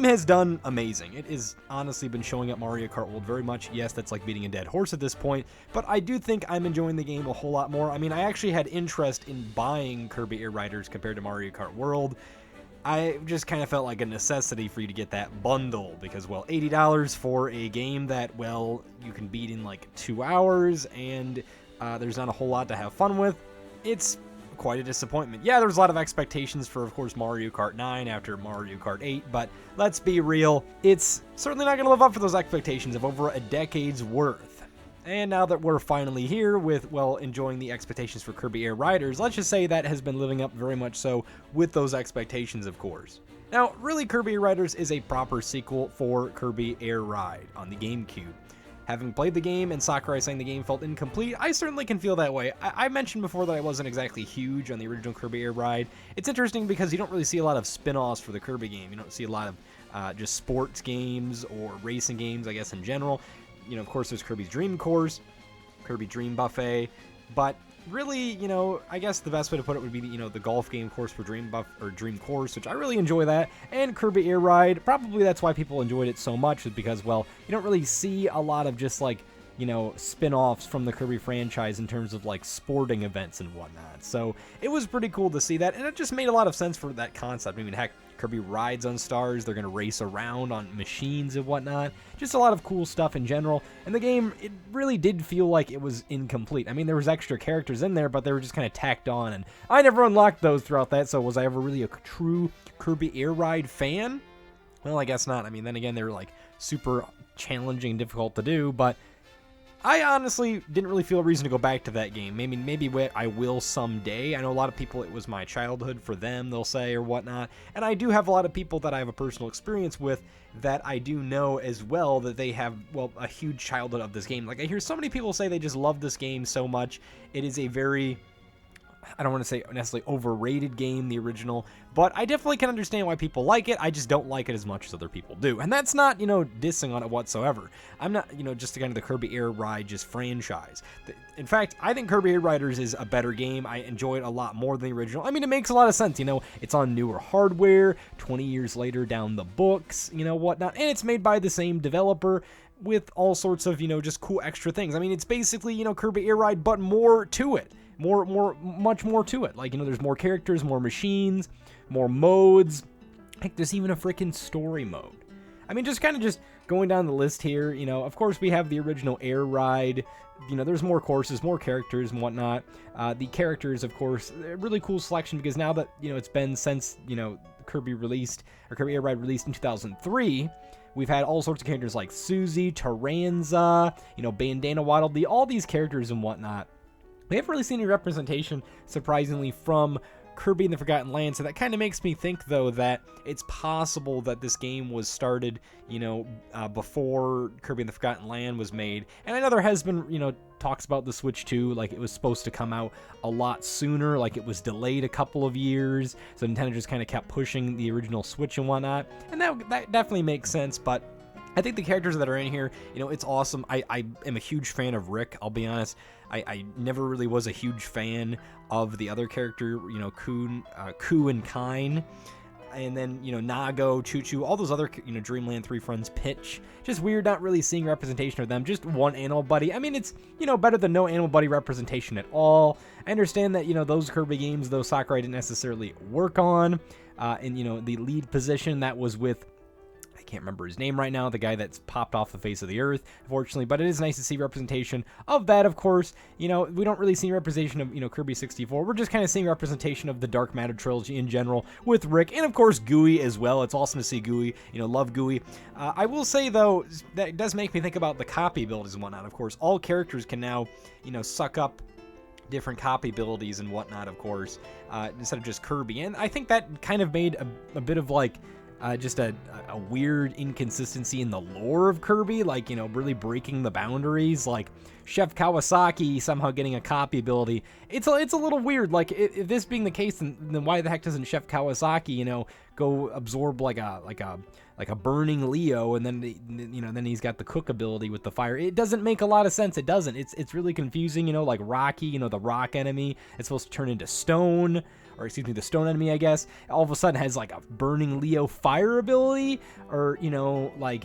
has done amazing. It has honestly been showing up Mario Kart World very much. Yes, that's like beating a dead horse at this point, but I do think I'm enjoying the game a whole lot more. I mean, I actually had interest in buying Kirby Air Riders compared to Mario Kart World. I just kind of felt like a necessity for you to get that bundle because, well, $80 for a game that, well, you can beat in like 2 hours and there's not a whole lot to have fun with. It's quite a disappointment. Yeah, there's a lot of expectations for, of course, Mario Kart 9 after Mario Kart 8, but let's be real, it's certainly not going to live up to those expectations of over a decade's worth. And now that we're finally here with, well, enjoying the expectations for Kirby Air Riders, let's just say that has been living up very much so with those expectations, of course. Now, really, Kirby Air Riders is a proper sequel for Kirby Air Ride on the GameCube. Having played the game and Sakurai saying the game felt incomplete, I certainly can feel that way. I mentioned before that I wasn't exactly huge on the original Kirby Air Ride. It's interesting because you don't really see a lot of spin-offs for the Kirby game. You don't see a lot of just sports games or racing games, I guess, in general. You know, of course, there's Kirby's Dream Course, Kirby Dream Buffet, but really, you know, I guess the best way to put it would be, you know, the golf game course for Dream Course, which I really enjoy that, and Kirby Air Ride. Probably that's why people enjoyed it so much, is because, well, you don't really see a lot of just like, you know, spin-offs from the Kirby franchise in terms of like sporting events and whatnot. So it was pretty cool to see that, and it just made a lot of sense for that concept. I mean, heck, Kirby rides on stars, they're going to race around on machines and whatnot. Just a lot of cool stuff in general. And the game, it really did feel like it was incomplete. I mean, there was extra characters in there, but they were just kind of tacked on, and I never unlocked those throughout that, so was I ever really a true Kirby Air Ride fan? Well, I guess not. I mean, then again, they were like super challenging and difficult to do, but I honestly didn't really feel a reason to go back to that game. Maybe I will someday. I know a lot of people, it was my childhood for them, they'll say, or whatnot. And I do have a lot of people that I have a personal experience with that I do know as well that they have, well, a huge childhood of this game. Like, I hear so many people say they just love this game so much. It is a very, I don't want to say necessarily overrated game, the original, but I definitely can understand why people like it. I just don't like it as much as other people do. And that's not, you know, dissing on it whatsoever. I'm not, you know, just again the Kirby Air Ride just franchise. In fact, I think Kirby Air Riders is a better game. I enjoy it a lot more than the original. I mean, it makes a lot of sense, you know, it's on newer hardware, 20 years later down the books, you know, whatnot, and it's made by the same developer with all sorts of, you know, just cool extra things. I mean, it's basically, you know, Kirby Air Ride, but more to it. Much more to it. Like, you know, there's more characters, more machines, more modes. Heck, there's even a freaking story mode. I mean, just kind of just going down the list here, you know, of course we have the original Air Ride. You know, there's more courses, more characters and whatnot. The characters, of course, a really cool selection because now that, you know, it's been since, you know, Kirby Air Ride released in 2003, we've had all sorts of characters like Susie, Taranza, you know, Bandana Waddle, all these characters and whatnot. We haven't really seen any representation, surprisingly, from Kirby and the Forgotten Land, so that kind of makes me think, though, that it's possible that this game was started, you know, before Kirby and the Forgotten Land was made. And I know there has been, you know, talks about the Switch 2, like it was supposed to come out a lot sooner, like it was delayed a couple of years, so Nintendo just kind of kept pushing the original Switch and whatnot, and that definitely makes sense, but I think the characters that are in here, you know, it's awesome. I am a huge fan of Rick, I'll be honest. I never really was a huge fan of the other character, you know, Ku and Kine. And then, you know, Nago, Choo-Choo, all those other, you know, Dreamland 3 friends, Pitch. Just weird not really seeing representation of them. Just one Animal Buddy. I mean, it's, you know, better than no Animal Buddy representation at all. I understand that, you know, those Kirby games, though, Sakurai didn't necessarily work on. And, you know, the lead position that was with, I can't remember his name right now, the guy that's popped off the face of the earth, unfortunately, but it is nice to see representation of that, of course. You know, we don't really see representation of, you know, Kirby 64. We're just kind of seeing representation of the Dark Matter trilogy in general with Rick, and of course Gooey as well. It's awesome to see Gooey, you know, love Gooey. I will say, though, that does make me think about the copy abilities and whatnot. Of course, all characters can now, you know, suck up different copy abilities and whatnot, of course, instead of just Kirby. And I think that kind of made a bit of, like, just a weird inconsistency in the lore of Kirby, like, you know, really breaking the boundaries, like Chef Kawasaki somehow getting a copy ability. It's a little weird. Like, if this being the case, then why the heck doesn't Chef Kawasaki, you know, go absorb like a burning Leo, and then you know, then he's got the cook ability with the fire. It doesn't make a lot of sense. It doesn't. It's really confusing. You know, like Rocky, you know, the rock enemy, it's supposed to turn into stone. or excuse me, the stone enemy, I guess, all of a sudden has like a burning Leo fire ability, or like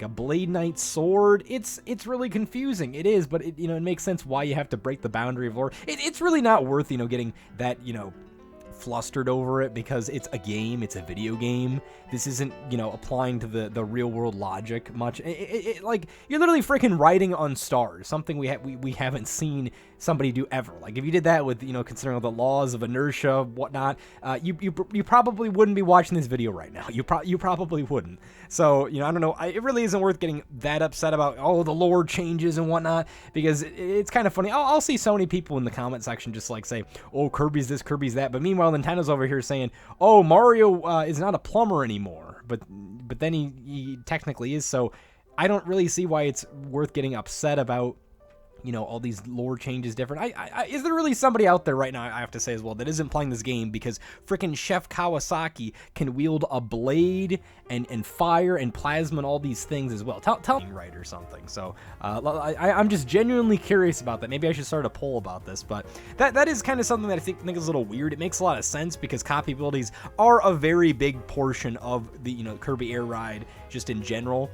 a Blade Knight sword. It's really confusing. It is, but it makes sense why you have to break the boundary of lore. It's really not worth getting that flustered over it, because it's a game, it's a video game. This isn't applying to the real world logic much. Like, you're literally freaking writing on stars, something we haven't seen somebody do ever. Like, if you did that with considering all the laws of inertia, whatnot, you probably wouldn't be watching this video right now. You probably wouldn't. So I don't know, it really isn't worth getting that upset about the lore changes and whatnot, because it's kind of funny. I'll see so many people in the comment section just like say, oh, Kirby's this, Kirby's that, but meanwhile Nintendo's over here saying, oh, Mario is not a plumber anymore, but then he technically is. So I don't really see why it's worth getting upset about all these lore changes different. Is there really somebody out there right now, I have to say as well, that isn't playing this game because freaking Chef Kawasaki can wield a blade and fire and plasma and all these things as well? Tell me right or something. So I'm just genuinely curious about that. Maybe I should start a poll about this, but that is kind of something that I think is a little weird. It makes a lot of sense because copy abilities are a very big portion of the Kirby Air Ride just in general.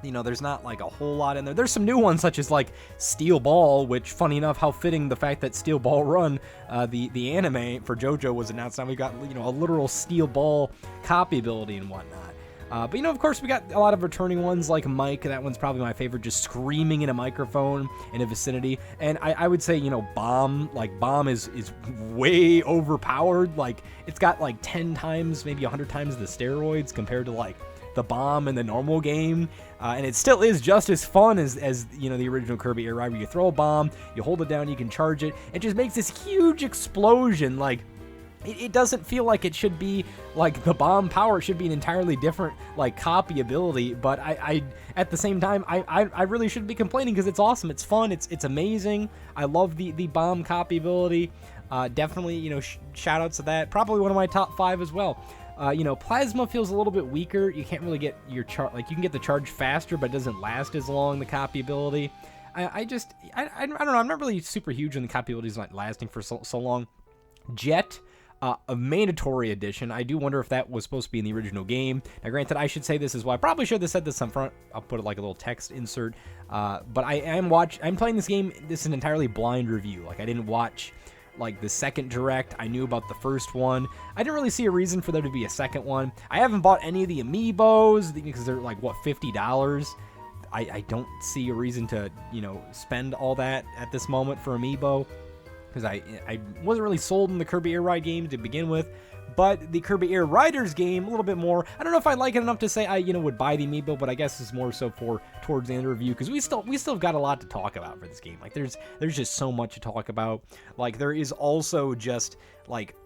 There's not like a whole lot in there. There's some new ones such as like Steel Ball, which, funny enough, how fitting the fact that Steel Ball Run, the anime for JoJo, was announced. Now we got a literal Steel Ball copy ability and whatnot. But of course, we got a lot of returning ones like Mike. That one's probably my favorite, just screaming in a microphone in a vicinity. And I would say Bomb, like Bomb is way overpowered. Like, it's got like 10 times, maybe 100 times the steroids compared to like the Bomb in the normal game, and it still is just as fun as the original Kirby Air Ride, where you throw a bomb, you hold it down, you can charge it. It just makes this huge explosion. Like, it doesn't feel like it should be like the Bomb power. It should be an entirely different like copy ability. But I at the same time, I really shouldn't be complaining, because it's awesome, it's fun, it's amazing. I love the Bomb copy ability. Definitely shout outs to that. Probably one of my top 5 as well. Plasma feels a little bit weaker. You can't really get your charge, like you can get the charge faster, but it doesn't last as long, the copy ability. I don't know, I'm not really super huge on the copy abilities not lasting for so long. Jet, a mandatory addition. I do wonder if that was supposed to be in the original game. Now, granted, I should say this as well. I probably should have said this up front. I'll put it like a little text insert. But I'm playing this game. This is an entirely blind review. Like, I didn't watch like the second direct. I knew about the first one. I didn't really see a reason for there to be a second one. I haven't bought any of the amiibos because they're like, what, $50? I don't see a reason to spend all that at this moment for amiibo, because I wasn't really sold in the Kirby Air Ride game to begin with. But the Kirby Air Riders game, a little bit more. I don't know if I like it enough to say I would buy the amiibo, but I guess it's more so for towards the end of the review, because we still have got a lot to talk about for this game. Like, there's just so much to talk about. Like, there is also just like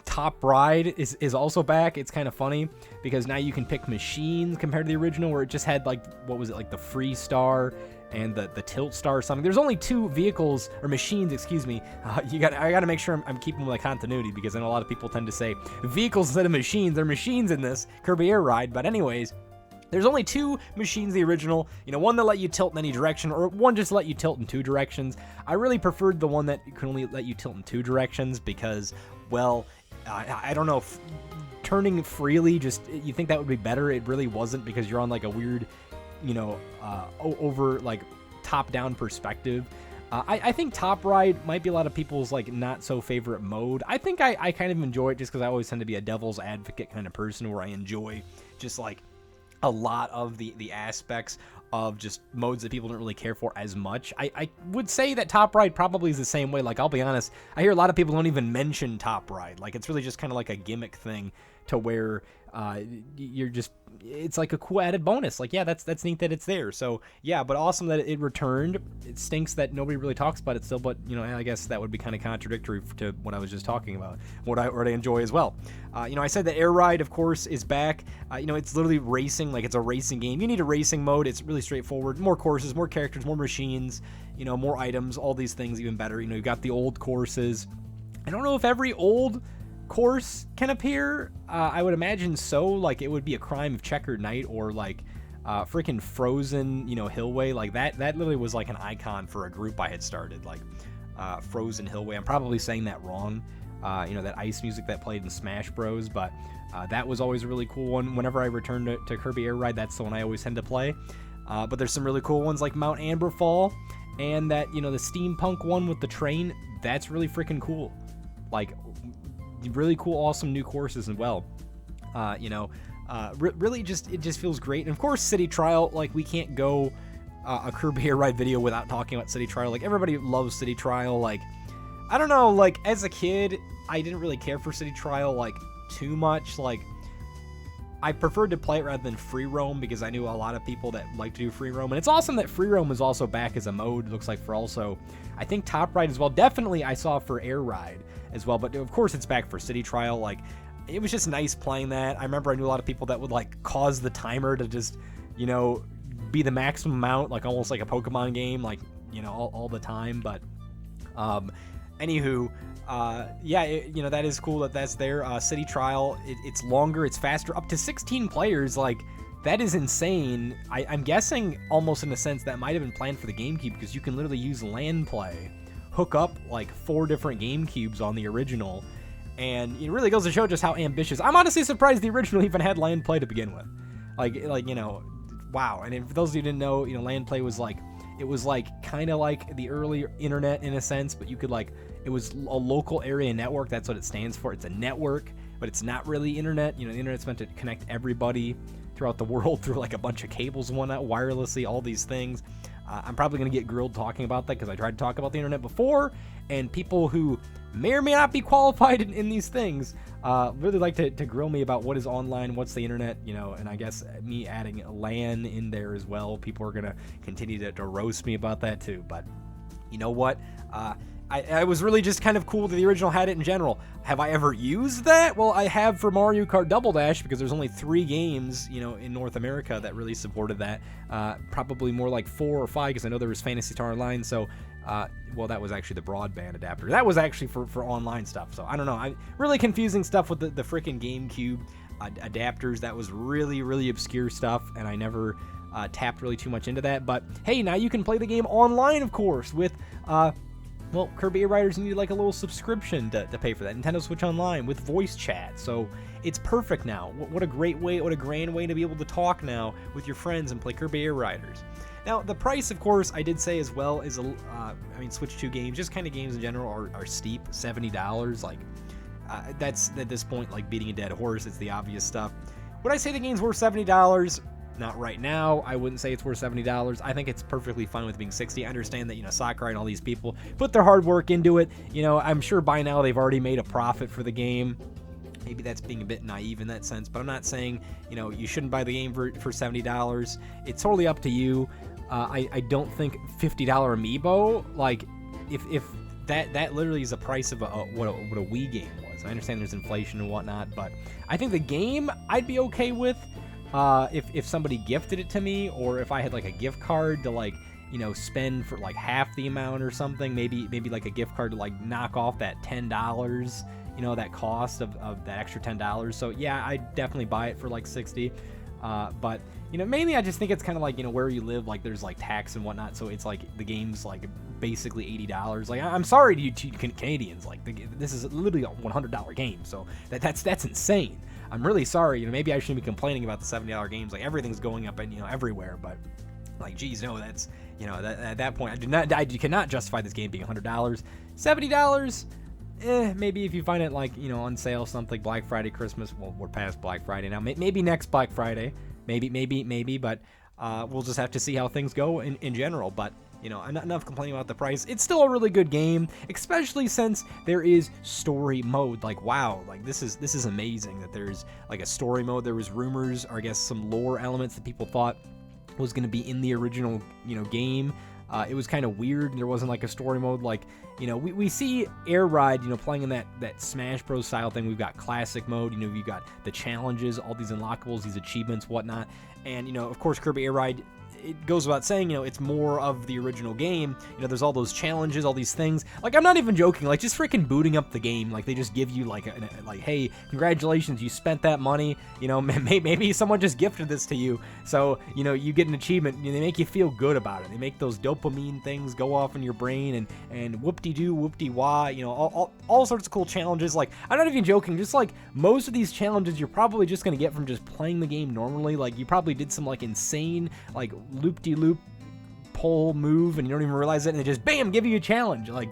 Top Ride is also back. It's kind of funny because now you can pick machines compared to the original, where it just had like, what was it, like the Free Star and the Tilt Star or something. There's only 2 vehicles or machines, excuse me. I got to make sure I'm keeping my continuity, because I know a lot of people tend to say vehicles instead of machines. There are machines in this Kirby Air Ride, but anyways, there's only 2 machines, the original, one that let you tilt in any direction, or one just let you tilt in 2 directions. I really preferred the one that can only let you tilt in 2 directions because, well, I don't know, turning freely, just, you think that would be better. It really wasn't, because you're on like a weird, over like top-down perspective. I think Top Ride might be a lot of people's like not so favorite mode. I think I kind of enjoy it just because I always tend to be a devil's advocate kind of person, where I enjoy just like a lot of the aspects of just modes that people don't really care for as much. I would say that Top Ride probably is the same way. Like, I'll be honest, I hear a lot of people don't even mention Top Ride. Like, it's really just kind of like a gimmick thing to where you're just, it's like a cool added bonus. Like, yeah, that's neat that it's there. So yeah, but awesome that it returned. It stinks that nobody really talks about it still, but I guess that would be kind of contradictory to what I was just talking about, what I enjoy as well. I said that Air Ride, of course, is back. It's literally racing. Like, it's a racing game. You need a racing mode. It's really straightforward. More courses, more characters, more machines, more items, all these things even better. You've got the old courses. I don't know if every old course can appear. I would imagine so. Like, it would be a crime if Checkered Knight or like freaking Frozen, Hillway, like that literally was like an icon for a group I had started, like Frozen Hillway. I'm probably saying that wrong. that ice music that played in Smash Bros. But that was always a really cool one. Whenever I return to Kirby Air Ride, that's the one I always tend to play. But there's some really cool ones like Mount Amberfall, and that, the steampunk one with the train. That's really freaking cool. Like, really cool, awesome new courses as well. Really it just feels great. And of course, City Trial, like, we can't go a Kirby Air Ride video without talking about City Trial. Like, everybody loves City Trial. Like, I don't know, like, as a kid, I didn't really care for City Trial, like, too much. Like, I preferred to play it rather than free roam because I knew a lot of people that like to do free roam. And it's awesome that free roam is also back as a mode, it looks like, for also, I think, Top Ride as well. Definitely I saw for Air Ride as well, but of course it's back for City Trial. Like, it was just nice playing that. I remember I knew a lot of people that would, like, cause the timer to just, be the maximum amount, like almost like a Pokemon game, like, all the time. But anywho, that is cool that's there. City Trial, it's longer, it's faster, up to 16 players. Like, that is insane. I'm guessing almost in a sense that might have been planned for the GameCube, because you can literally use LAN play, hook up like 4 different GameCubes on the original, and it really goes to show just how ambitious. I'm honestly surprised the original even had LAN play to begin with. Wow. And for those of you who didn't know, LAN play was like, it was like kind of like the early internet in a sense, but you could, like, it was a local area network. That's what it stands for. It's a network, but it's not really internet. The internet's meant to connect everybody throughout the world through, like, a bunch of cables and whatnot, wirelessly, all these things. I'm probably going to get grilled talking about that because I tried to talk about the internet before, and people who may or may not be qualified in these things really like to grill me about what is online, what's the internet, and I guess me adding LAN in there as well, people are going to continue to roast me about that too. But you know what? I was really just kind of cool that the original had it in general. Have I ever used that? Well, I have for Mario Kart Double Dash, because there's only 3 games, in North America that really supported that. Probably more like 4 or 5, because I know there was Phantasy Star Online. So, that was actually the broadband adapter. That was actually for online stuff. So, I don't know. Really confusing stuff with the freaking GameCube adapters. That was really, really obscure stuff, and I never tapped really too much into that. But, hey, now you can play the game online, of course, with... Kirby Air Riders need like a little subscription to pay for that. Nintendo Switch Online with voice chat. So it's perfect now. What a great way, what a grand way to be able to talk now with your friends and play Kirby Air Riders. Now, the price, of course, I did say as well is, Switch 2 games, just kind of games in general are steep, $70. Like, that's at this point like beating a dead horse. It's the obvious stuff. Would I say the game's worth $70? Not right now. I wouldn't say it's worth $70. I think it's perfectly fine with being $60. I understand that, Sakurai and all these people put their hard work into it. I'm sure by now they've already made a profit for the game. Maybe that's being a bit naive in that sense, but I'm not saying, you shouldn't buy the game for $70. It's totally up to you. I don't think $50 amiibo, like, if that literally is the price of what a Wii game was. I understand there's inflation and whatnot, but I think the game I'd be okay with. If somebody gifted it to me, or if I had like a gift card to, like, spend for like half the amount or something, maybe like a gift card to like knock off that $10, that cost of that extra $10. So yeah, I'd definitely buy it for like 60. But mainly I just think it's kind of like, where you live, like there's like tax and whatnot. So it's like the game's like basically $80. Like, I'm sorry to you Canadians, like this is literally a $100 game. So that's insane. I'm really sorry. Maybe I shouldn't be complaining about the $70 games. Like, everything's going up and everywhere. But like, geez, no, that's at that point I cannot justify this game being $100. $70. Maybe if you find it like on sale, something Black Friday, Christmas. Well, we're past Black Friday now. Maybe next Black Friday. Maybe. But we'll just have to see how things go in general. But I'm not enough complaining about the price. It's still a really good game, especially since there is story mode. Like, wow, like this is amazing that there's like a story mode. There was rumors, or I guess some lore elements that people thought was going to be in the original, game. It was kind of weird. There wasn't like a story mode. Like, we see Air Ride, playing in that Smash Bros style thing. We've got classic mode. You've got the challenges, all these unlockables, these achievements, whatnot. And, of course, Kirby Air Ride it goes without saying, it's more of the original game. There's all those challenges, all these things. Like, I'm not even joking. Like, just freaking booting up the game. Like, they just give you like, hey, congratulations, you spent that money. Maybe someone just gifted this to you. So, you get an achievement. They make you feel good about it. They make those dopamine things go off in your brain and whoop-de-doo, whoop-de-wah. All sorts of cool challenges. Like, I'm not even joking. Just like most of these challenges, you're probably just gonna get from just playing the game normally. Like, you probably did some like insane like loop-de-loop pole move and you don't even realize it, and they just bam, give you a challenge. Like,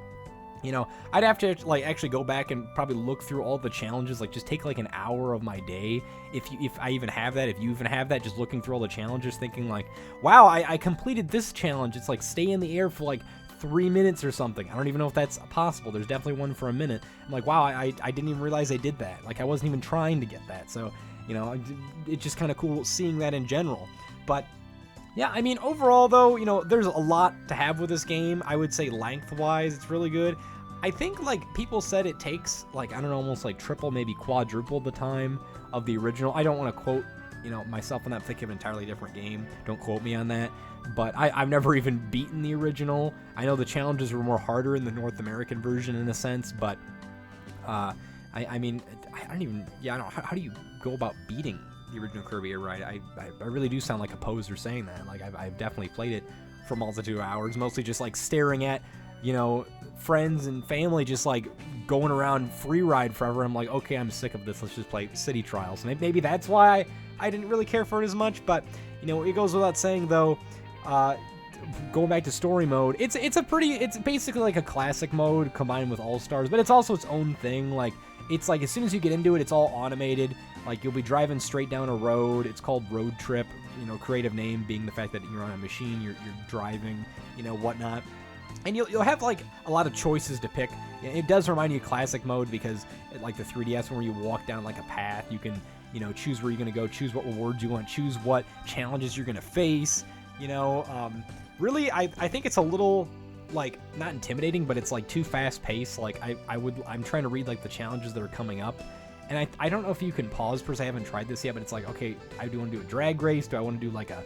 I'd have to like actually go back and probably look through all the challenges, like just take like an hour of my day if I even have that, if you even have that, just looking through all the challenges, thinking like, wow, I completed this challenge. It's like stay in the air for like 3 minutes or something. I don't even know if that's possible. There's definitely one for a minute. I'm like, wow, I didn't even realize I did that. Like, I wasn't even trying to get that. So, it's just kind of cool seeing that in general. But yeah, I mean, overall though, there's a lot to have with this game. I would say lengthwise, it's really good. I think like people said it takes like, I don't know, almost like triple, maybe quadruple the time of the original. I don't want to quote, myself on that. I'm thinking of an entirely different game. Don't quote me on that. But I've never even beaten the original. I know the challenges were more harder in the North American version in a sense, but I mean, I don't even, I don't know, how do you go about beating the original Kirby Air Ride? I really do sound like a poser saying that. Like, I've definitely played it for a multitude of hours, mostly just like staring at, friends and family just like going around free ride forever. I'm like, okay, I'm sick of this. Let's just play City Trials. And maybe that's why I didn't really care for it as much. But, it goes without saying though, going back to story mode, it's basically like a classic mode combined with All-Stars, but it's also its own thing. Like, it's like as soon as you get into it, it's all automated. Like, you'll be driving straight down a road. It's called Road Trip, creative name being the fact that you're on a machine, you're driving, whatnot. And you'll have like a lot of choices to pick. It does remind you of classic mode because like the 3DS where you walk down like a path, you can, choose where you're going to go, choose what rewards you want, choose what challenges you're going to face. Really, I think it's a little like not intimidating, but it's like too fast paced. Like I'm trying to read like the challenges that are coming up. And I don't know if you can pause per se. I haven't tried this yet, but it's like, okay, I do want to do a drag race. Do I want to do like a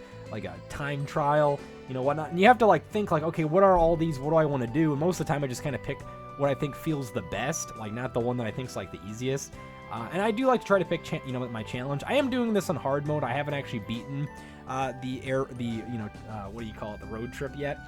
time trial, whatnot? And you have to like think like, okay, what are all these? What do I want to do? And most of the time I just kind of pick what I think feels the best, like not the one that I think is like the easiest. And I do like to try to pick, my challenge. I am doing this on hard mode. I haven't actually beaten what do you call it, the road trip yet.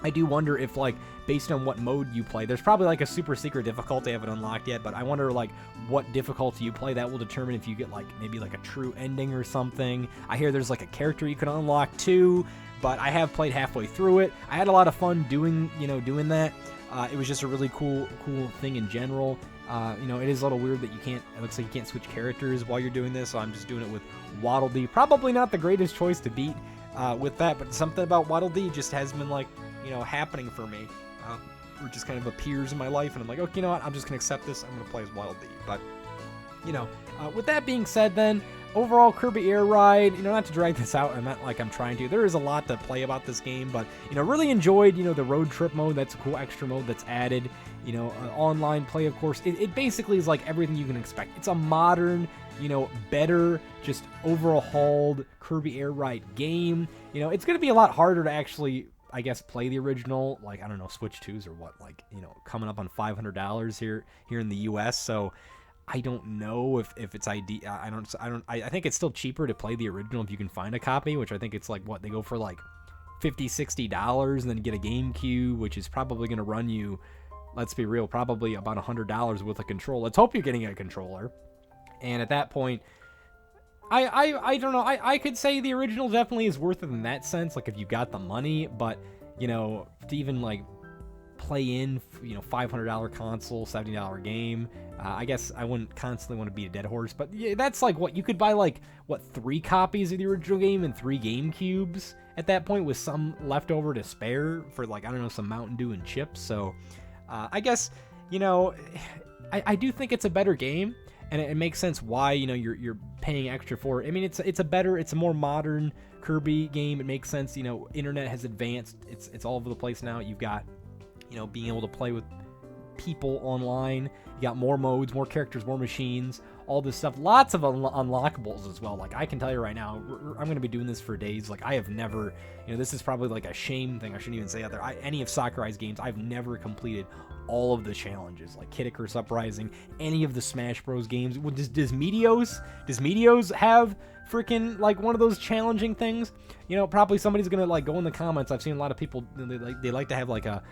I do wonder if, like, based on what mode you play, there's probably, like, a super secret difficulty I haven't unlocked yet, but I wonder, like, what difficulty you play. That will determine if you get, like, maybe, like, a true ending or something. I hear there's, like, a character you can unlock, too, but I have played halfway through it. I had a lot of fun doing that. It was just a really cool thing in general. It is a little weird that it looks like you can't switch characters while you're doing this, so I'm just doing it with Waddle Dee. Probably not the greatest choice to beat with that, but something about Waddle Dee just has been, like, happening for me, or just kind of appears in my life, and I'm like, okay, you know what, I'm just gonna accept this. I'm gonna play as Waddle Dee. But with that being said, then overall, Kirby Air Ride, not to drag this out, I'm not like I'm trying to. There is a lot to play about this game, but really enjoyed the road trip mode. That's a cool extra mode that's added. Online play, of course. It basically is like everything you can expect. It's a modern, better, just overhauled Kirby Air Ride game. It's gonna be a lot harder to actually, I guess, play the original, like, I don't know, Switch 2s or what, like, coming up on $500 here in the US. So I don't know if it's ID. I think it's still cheaper to play the original if you can find a copy, which I think it's like, what, they go for like $50-$60, and then get a GameCube, which is probably going to run you, let's be real, probably about $100 with a controller. Let's hope you're getting a controller. And at that point, I don't know. I could say the original definitely is worth it in that sense, like if you got the money, but to even like play in $500 console, $70 game, I guess I wouldn't constantly want to beat a dead horse, but yeah, that's like what you could buy, like, what, 3 copies of the original game and 3 GameCubes at that point, with some left over to spare for, like, I don't know, some Mountain Dew and chips. So I guess I do think it's a better game. And it makes sense why, you're paying extra for it. I mean, it's a more modern Kirby game. It makes sense, internet has advanced. It's all over the place now. You've got, being able to play with people online. You got more modes, more characters, more machines, all this stuff. Lots of unlockables as well. Like, I can tell you right now, I'm going to be doing this for days. Like, I have never, this is probably like a shame thing. I shouldn't even say that there. Any of Sakurai's games, I've never completed all of the challenges, like Kid Icarus Uprising, any of the Smash Bros games. Does Meteos have freaking like one of those challenging things? Probably somebody's gonna like go in the comments. I've seen a lot of people, they like to have like a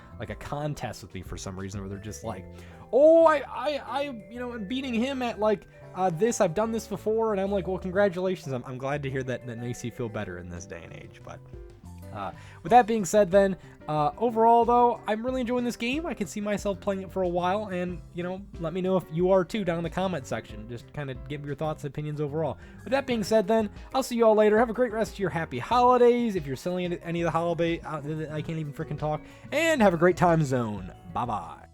contest with me for some reason, where they're just like, oh, I'm beating him at like this. I've done this before, and I'm like, well, congratulations. I'm glad to hear that makes you feel better in this day and age. But with that being said, then overall though, I'm really enjoying this game. I can see myself playing it for a while, and let me know if you are too down in the comment section. Just kind of give me your thoughts and opinions overall. With that being said, then I'll see you all later. Have a great rest of your happy holidays if you're selling any of the holiday. I can't even freaking talk. And have a great time zone. Bye bye.